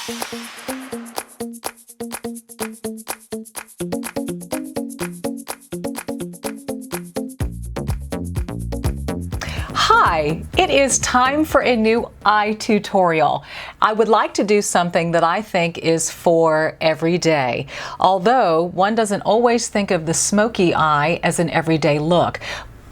Hi, it is time for a new eye tutorial. I would like to do something that I think is for every day, although one doesn't always think of the smoky eye as an everyday look.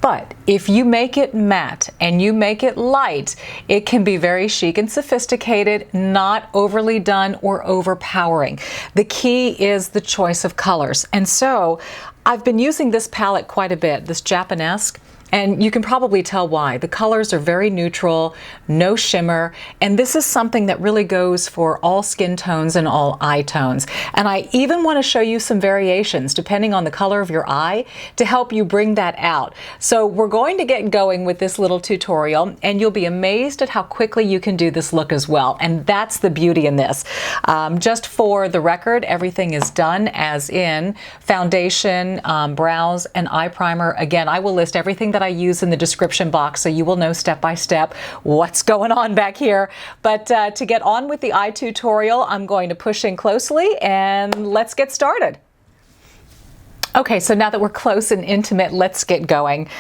But if you make it matte and you make it light, it can be very chic and sophisticated, not overly done or overpowering. The key is the choice of colors. And so I've been using this palette quite a bit, this Japonesque. And you can probably tell why. The colors are very neutral, no shimmer, and this is something that really goes for all skin tones and all eye tones. And I even want to show you some variations depending on the color of your eye to help you bring that out. So we're going to get going with this little tutorial, and you'll be amazed at how quickly you can do this look as well. And that's the beauty in this. Just for the record, everything is done as in foundation, brows, and eye primer. Again, I will list everything that I use in the description box so you will know step by step what's going on back here. But to get on with the eye tutorial, I'm going to push in closely and let's get started. Okay, so now that we're close and intimate, let's get going.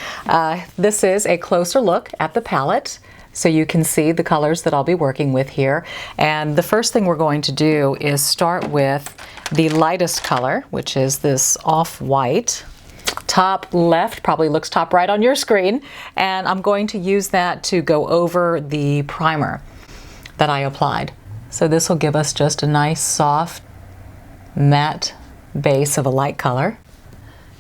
This is a closer look at the palette, so you can see the colors that I'll be working with here. And the first thing we're going to do is start with the lightest color, which is this off-white. Top left probably looks top right on your screen, and I'm going to use that to go over the primer that I applied. So this will give us just a nice soft matte base of a light color.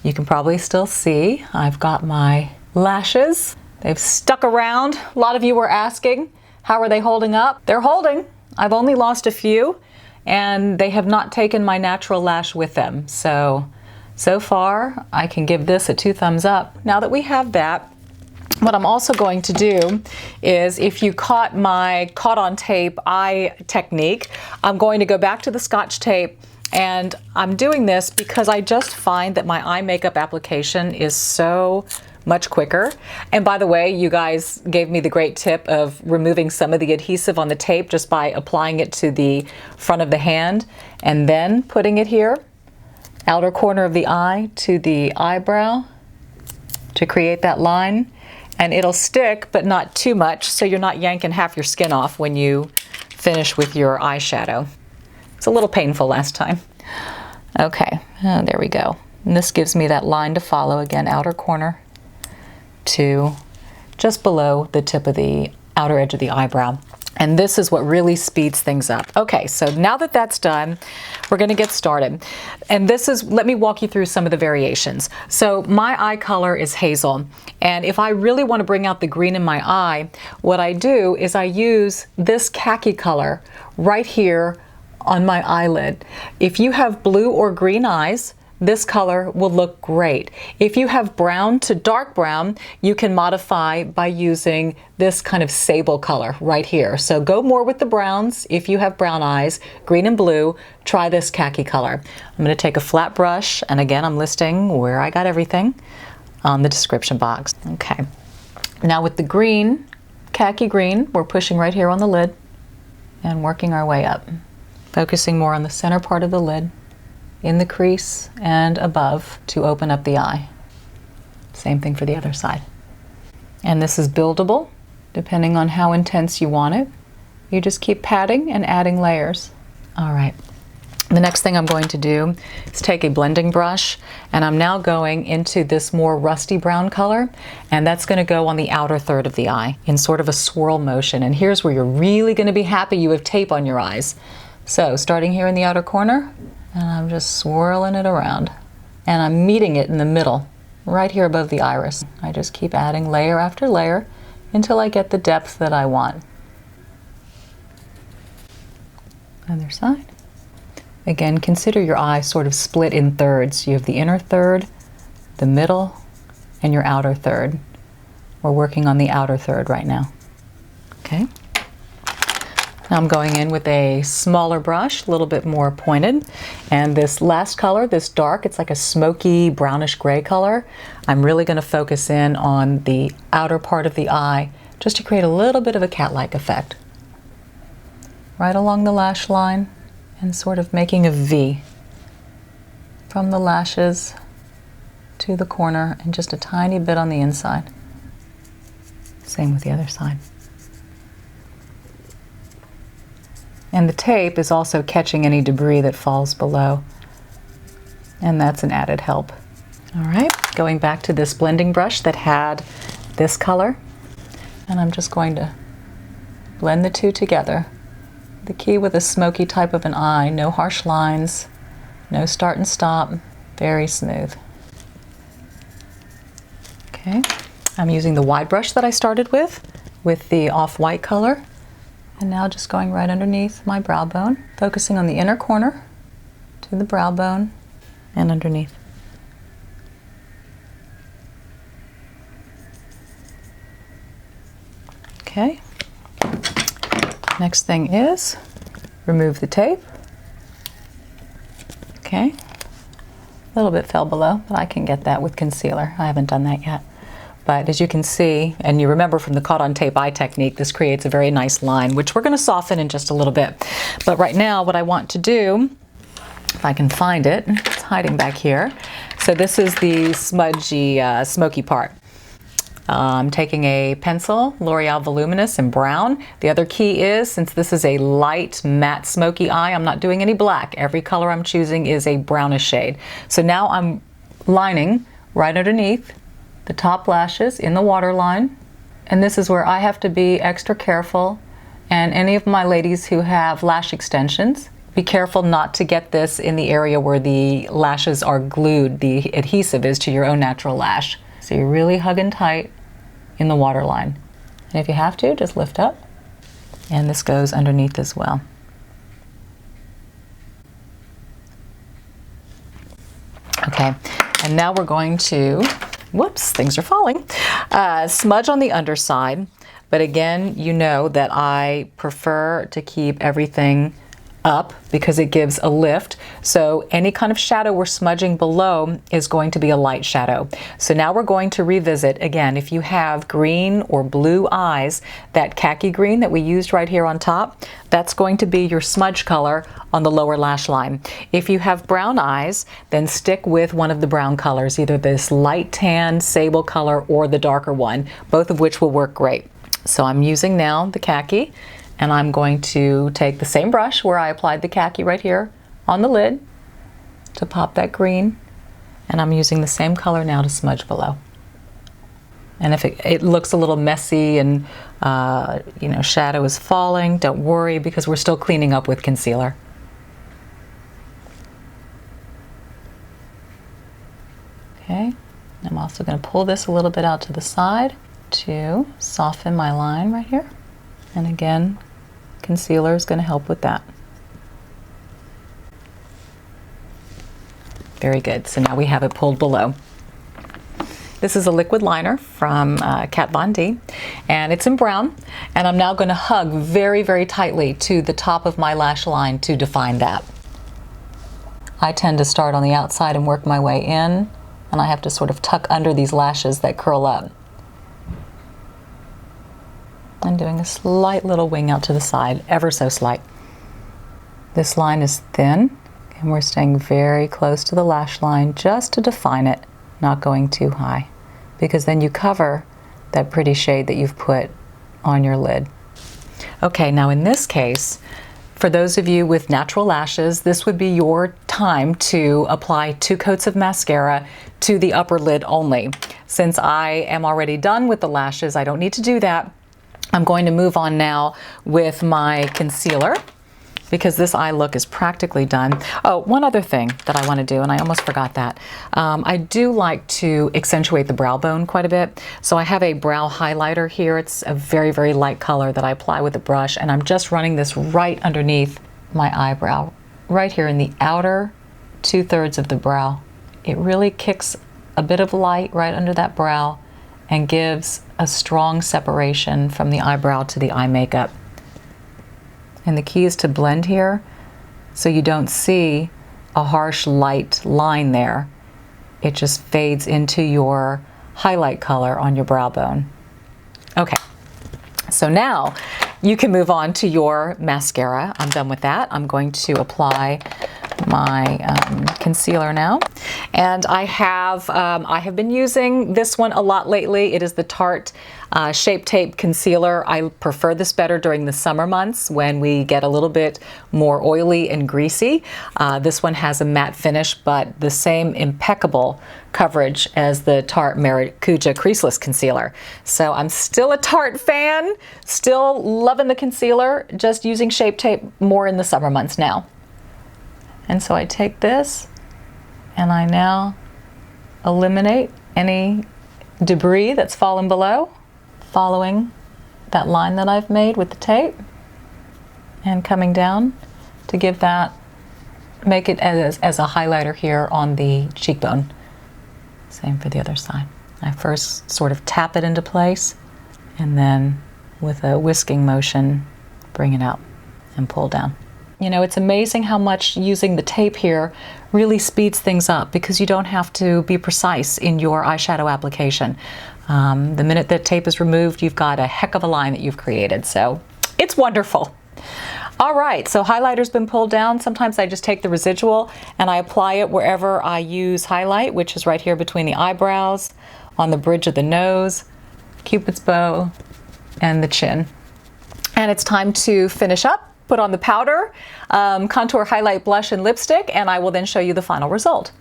You can probably still see I've got my lashes. They've stuck around. A lot of you were asking, how are they holding up? They're holding. I've only lost a few, and they have not taken my natural lash with them. So far, I can give this a 2 thumbs up. Now that we have that, what I'm also going to do is, if you caught my caught on tape eye technique, I'm going to go back to the Scotch tape, and I'm doing this because I just find that my eye makeup application is so much quicker. And by the way, you guys gave me the great tip of removing some of the adhesive on the tape just by applying it to the front of the hand and then putting it here. Outer corner of the eye to the eyebrow to create that line, and it'll stick but not too much, so you're not yanking half your skin off when you finish with your eyeshadow. It's a little painful last time. Okay, there we go. And this gives me that line to follow, again, outer corner to just below the tip of the outer edge of the eyebrow. And this is what really speeds things up. Okay, so now that that's done, we're gonna get started. And this is, let me walk you through some of the variations. So my eye color is hazel. And if I really wanna bring out the green in my eye, what I do is I use this khaki color right here on my eyelid. If you have blue or green eyes, this color will look great. If you have brown to dark brown, you can modify by using this kind of sable color right here. So go more with the browns. If you have brown eyes, green and blue, try this khaki color. I'm going to take a flat brush, and again, I'm listing where I got everything on the description box. Okay. Now with the green, khaki green, we're pushing right here on the lid and working our way up, focusing more on the center part of the lid, in the crease and above to open up the eye. Same thing for the other side. And this is buildable depending on how intense you want it. You just keep patting and adding layers. All right. The next thing I'm going to do is take a blending brush, and I'm now going into this more rusty brown color, and that's going to go on the outer third of the eye in sort of a swirl motion. And here's where you're really going to be happy you have tape on your eyes. So starting here in the outer corner, and I'm just swirling it around, and I'm meeting it in the middle, right here above the iris. I just keep adding layer after layer until I get the depth that I want. Other side. Again, consider your eye sort of split in thirds. You have the inner third, the middle, and your outer third. We're working on the outer third right now. Okay. Now I'm going in with a smaller brush, a little bit more pointed. And this last color, this dark, it's like a smoky brownish gray color. I'm really going to focus in on the outer part of the eye just to create a little bit of a cat-like effect. right along the lash line and sort of making a V from the lashes to the corner and just a tiny bit on the inside. Same with the other side. And the tape is also catching any debris that falls below, and that's an added help. All right, going back to this blending brush that had this color, and I'm just going to blend the two together. The key with a smoky type of an eye, no harsh lines, no start and stop, very smooth. Okay, I'm using the wide brush that I started with the off-white color, and now just going right underneath my brow bone, focusing on the inner corner to the brow bone and underneath. Okay, next thing is remove the tape. Okay, a little bit fell below, but I can get that with concealer. I haven't done that yet. But as you can see, and you remember from the caught on tape eye technique, this creates a very nice line, which we're going to soften in just a little bit. But right now, what I want to do, if I can find it, it's hiding back here. So this is the smudgy, smoky part. I'm taking a pencil, L'Oreal Voluminous in brown. The other key is, since this is a light matte smoky eye, I'm not doing any black. Every color I'm choosing is a brownish shade. So now I'm lining right underneath the top lashes in the waterline. And this is where I have to be extra careful. And any of my ladies who have lash extensions, be careful not to get this in the area where the lashes are glued, the adhesive is to your own natural lash. So you're really hugging tight in the waterline. And if you have to, just lift up. And this goes underneath as well. Okay, and now we're going to, whoops, things are falling, smudge on the underside. But again, you know that I prefer to keep everything up because it gives a lift. So any kind of shadow we're smudging below is going to be a light shadow. So now we're going to revisit again, if you have green or blue eyes, that khaki green that we used right here on top, that's going to be your smudge color on the lower lash line. If you have brown eyes, then stick with one of the brown colors, either this light tan sable color or the darker one, both of which will work great. So I'm using now the khaki, and I'm going to take the same brush where I applied the khaki right here on the lid to pop that green, and I'm using the same color now to smudge below. And if it looks a little messy and you know, shadow is falling, don't worry, because we're still cleaning up with concealer. Okay, I'm also going to pull this a little bit out to the side to soften my line right here. And again, concealer is going to help with that. Very good. So now we have it pulled below. This is a liquid liner from Kat Von D, and it's in brown. And I'm now going to hug very, very tightly to the top of my lash line to define that. I tend to start on the outside and work my way in, and I have to sort of tuck under these lashes that curl up. I'm doing a slight little wing out to the side, ever so slight. This line is thin, and we're staying very close to the lash line just to define it, not going too high, because then you cover that pretty shade that you've put on your lid. Okay, now in this case, for those of you with natural lashes, this would be your time to apply 2 coats of mascara to the upper lid only. Since I am already done with the lashes, I don't need to do that. I'm going to move on now with my concealer because this eye look is practically done. Oh, one other thing that I want to do, and I almost forgot that. I do like to accentuate the brow bone quite a bit. So I have a brow highlighter here. It's a very, very light color that I apply with a brush, and I'm just running this right underneath my eyebrow, right here in the outer 2/3 of the brow. It really kicks a bit of light right under that brow and gives a strong separation from the eyebrow to the eye makeup. And the key is to blend here so you don't see a harsh light line there. It just fades into your highlight color on your brow bone. Okay, so now you can move on to your mascara. I'm done with that. I'm going to apply my concealer now, and I have been using this one a lot lately. It is the Tarte Shape Tape Concealer. I prefer this better during the summer months when we get a little bit more oily and greasy. This one has a matte finish, but the same impeccable coverage as the Tarte Maracuja Creaseless Concealer. So I'm still a Tarte fan, still loving the concealer, just using Shape Tape more in the summer months now. And so I take this and I now eliminate any debris that's fallen below, following that line that I've made with the tape and coming down to give that, make it as a highlighter here on the cheekbone. Same for the other side. I first sort of tap it into place and then with a whisking motion, bring it out and pull down. You know, it's amazing how much using the tape here really speeds things up because you don't have to be precise in your eyeshadow application. The minute that tape is removed, you've got a heck of a line that you've created. So it's wonderful. All right, so highlighter's been pulled down. Sometimes I just take the residual and I apply it wherever I use highlight, which is right here between the eyebrows, on the bridge of the nose, Cupid's bow, and the chin. And it's time to finish up. Put on the powder, contour, highlight, blush, and lipstick, and I will then show you the final result.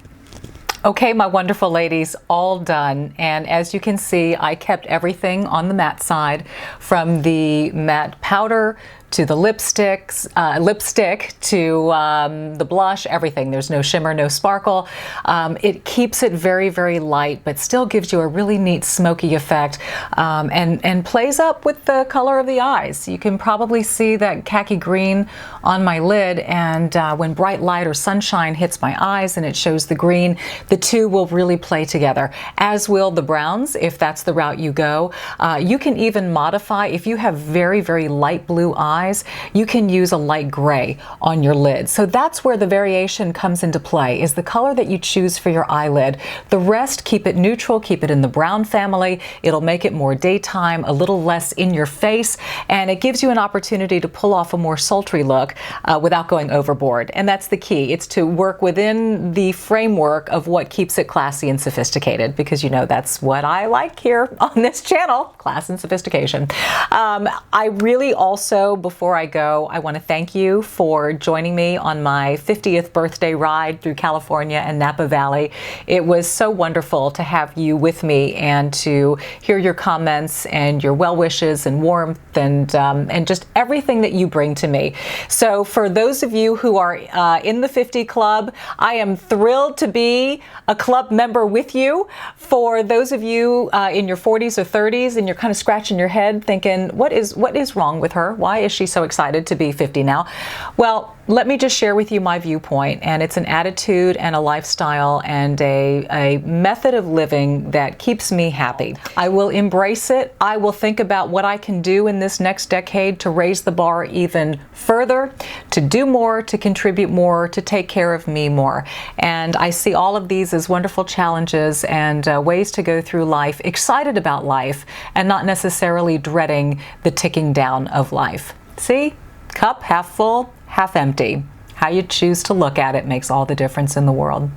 Okay, my wonderful ladies, all done. And as you can see, I kept everything on the matte side, from the matte powder to the lipstick to the blush, everything. There's no shimmer, no sparkle. It keeps it very, very light, but still gives you a really neat smoky effect, and plays up with the color of the eyes. You can probably see that khaki green on my lid, and when bright light or sunshine hits my eyes and it shows the green, the two will really play together, as will the browns if that's the route you go. You can even modify, if you have very, very light blue eyes, you can use a light gray on your lid. So that's where the variation comes into play, is the color that you choose for your eyelid. The rest, keep it neutral, keep it in the brown family. It'll make it more daytime, a little less in your face, and it gives you an opportunity to pull off a more sultry look without going overboard. And that's the key. It's to work within the framework of what keeps it classy and sophisticated, because you know that's what I like here on this channel, class and sophistication. I really also, before I go, I want to thank you for joining me on my 50th birthday ride through California and Napa Valley. It was so wonderful to have you with me and to hear your comments and your well wishes and warmth and just everything that you bring to me. So for those of you who are in the 50 Club, I am thrilled to be a club member with you. For those of you in your 40s or 30s and you're kind of scratching your head thinking, what is wrong with her? Why is she so excited to be 50 now? Well, let me just share with you my viewpoint, and it's an attitude and a lifestyle and a method of living that keeps me happy. I will embrace it. I will think about what I can do in this next decade to raise the bar even further, to do more, to contribute more, to take care of me more. And I see all of these as wonderful challenges and ways to go through life, excited about life, and not necessarily dreading the ticking down of life. See? Cup half full, half empty. How you choose to look at it makes all the difference in the world.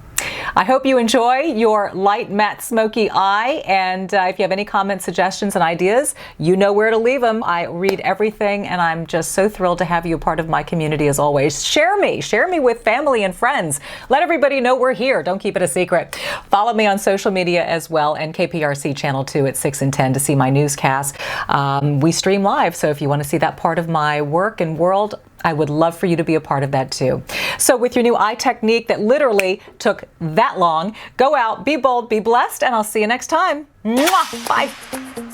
I hope you enjoy your light matte smoky eye, and if you have any comments, suggestions, and ideas, you know where to leave them. I read everything, and I'm just so thrilled to have you a part of my community as always. Share me with family and friends. Let everybody know we're here. Don't keep it a secret. Follow me on social media as well, and KPRC Channel 2 at 6 and 10 to see my newscast. We stream live, so if you want to see that part of my work and world, I would love for you to be a part of that too. So with your new eye technique that literally took that long, go out, be bold, be blessed, and I'll see you next time. Mwah! Bye.